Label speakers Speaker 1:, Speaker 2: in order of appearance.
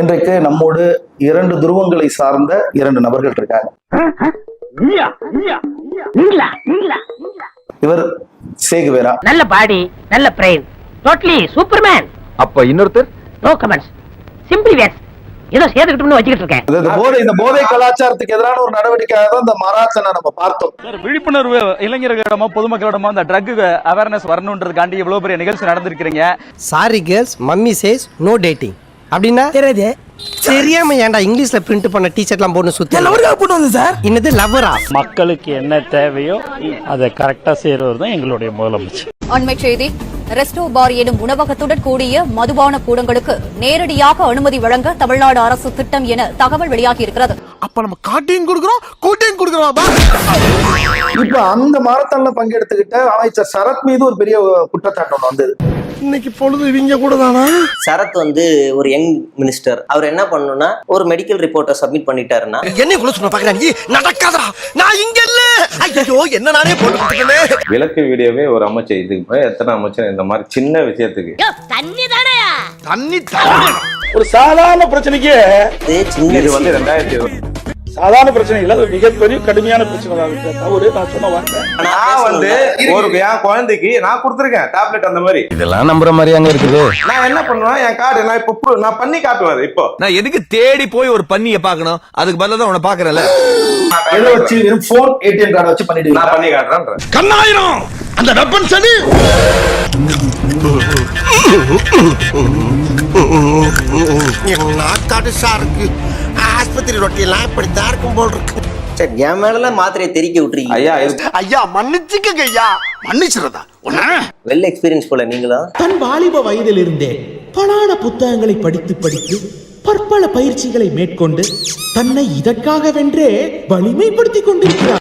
Speaker 1: இன்றைக்கு நம்மோடு 2 துருவங்களை சார்ந்த 2 நபர்கள் இருக்காங்க. இவர் சேகுவேரா,
Speaker 2: நல்ல பாடி, நல்ல பிரெயின், டோட்டலி சூப்பர்மேன்.
Speaker 3: அப்ப இன்னொருத்தர்
Speaker 2: நோ கமெண்ட்ஸ், சிம்பிளி வேஸ். ஏதோ சேர்த்துக்கிட்டோம்னு வச்சுக்கிட்டு இருக்கேன்.
Speaker 1: இந்த போதை கலாச்சாரத்துக்கு எதிரான ஒரு நடவடிக்கையாக தான் இந்த மராத்தனை நம்ம பார்த்தோம்.
Speaker 4: விழிப்புணர்வு இளைஞர்களிடமோ பொதுமக்களிடமோ அந்த ட்ரக் அவேர்னஸ் வரணுன்றதுக்காண்டி இவ்வளவு பெரிய நிகழ்ச்சி நடந்திருக்கிறீங்க.
Speaker 5: Sorry girls, mummy says no dating அப்படின்னா தெரியாது. தெரியாம ஏன்டா இங்கிலீஷ்ல பிரிண்ட் பண்ண டீ-ஷர்ட்லாம் போட்டு சுத்தி லவர்காக போட்டு வந்து சார். இன்னது லவரா?
Speaker 6: மக்களுக்கு என்ன தேவையோ அதை கரெக்டா செய்யறது தான் எங்களுடைய முதலமைச்சர்.
Speaker 7: அண்மை செய்தி, ரெஸ்டோ பார் எனும் உணவகத்துடன் கூடிய மதுபான கூடங்களுக்கு நேரடியாக அனுமதி வழங்க தமிழ்நாடு அரசு திட்டம் என தகவல் வெளியாகி இருக்கிறது.
Speaker 8: அப்ப நம்ம காட்டையும் கொடுக்கிறோம், கூட்டையும் கொடுக்கிறோம்.
Speaker 1: இப்ப அந்த மாரத்தான்ல பங்கெடுத்துக்கிட்ட அமைச்சர் சரத் மீது ஒரு பெரிய குற்றச்சாட்டு வந்தது.
Speaker 8: இன்னைக்கு பொழுது இவங்க கூட தானா?
Speaker 9: சரத் ஒரு யங் மினிஸ்டர். அவர் என்ன பண்ணணும்னா ஒரு மெடிக்கல் ரிப்போர்ட்டை சப்மிட் பண்ணிட்டாருன்னா
Speaker 8: என்ன குள்ள சொன்ன பாக்குறாங்க, நடக்காதடா, நான் இங்க இல்ல. ஐயோ என்ன நானே போட்டு
Speaker 3: விளக்கு வீடியோவே ஒரு அமைச்சர், இதுக்கு எத்தனை அமைச்சர் இந்த மாதிரி சின்ன விஷயத்துக்கு
Speaker 8: தண்ணி
Speaker 4: ஒரு சாதாரண பிரச்சனைக்கு
Speaker 3: இது வந்து 2020
Speaker 4: சாதாரண பிரச்சனை இல்ல, அது மிகப்பெரிய கடுமையான பிரச்சனை தான். தவறு நான் சொன்ன வார்த்தை.
Speaker 3: நான் வந்து ஒரு என் குழந்தைக்கு நான் கொடுத்துருக்கேன் டேப்லெட். அந்த மாதிரி
Speaker 5: இதெல்லாம் நம்புற மாதிரி அங்க இருக்குது.
Speaker 3: நான் என்ன பண்ணுவேன், என் கார்டு நான் இப்போ நான் பண்ணி காட்டுவேன். இப்போ
Speaker 8: நான் எதுக்கு தேடி போய் ஒரு பண்ணிய பாக்கணும்? அதுக்கு பதிலா தான் உன்னை பாக்குறேன்ல.
Speaker 1: எதை வச்சு வெறும் போன் ATM கார்டை வச்சு பண்ணிட்டு
Speaker 3: நான் பண்ணி காட்டுறேன்.
Speaker 8: கண்ணாயிரம் அந்த வெப்பன் சனி நாக்காடு சாருக்கு ஆஸ்பத்திரி ரொட்டியெல்லாம் இப்படித்தான் இருக்கும் போல் இருக்கு.
Speaker 9: சரி, என் மேல மாத்திரையை தெறிக்க விட்டுருக்கீங்க.
Speaker 3: ஐயா
Speaker 8: ஐயா மன்னிச்சுக்கங்க ஐயா, மன்னிச்சிரதா.
Speaker 9: வெல் எக்ஸ்பீரியன்ஸ் போல நீங்களும்.
Speaker 10: தன் வாலிப வயதிலிருந்தே பலான புத்தகங்களை படித்து பற்பல பயிற்சிகளை மேற்கொண்டு தன்னை இதற்காகவென்றே வலிமைப்படுத்திக் கொண்டிருக்கிறார்.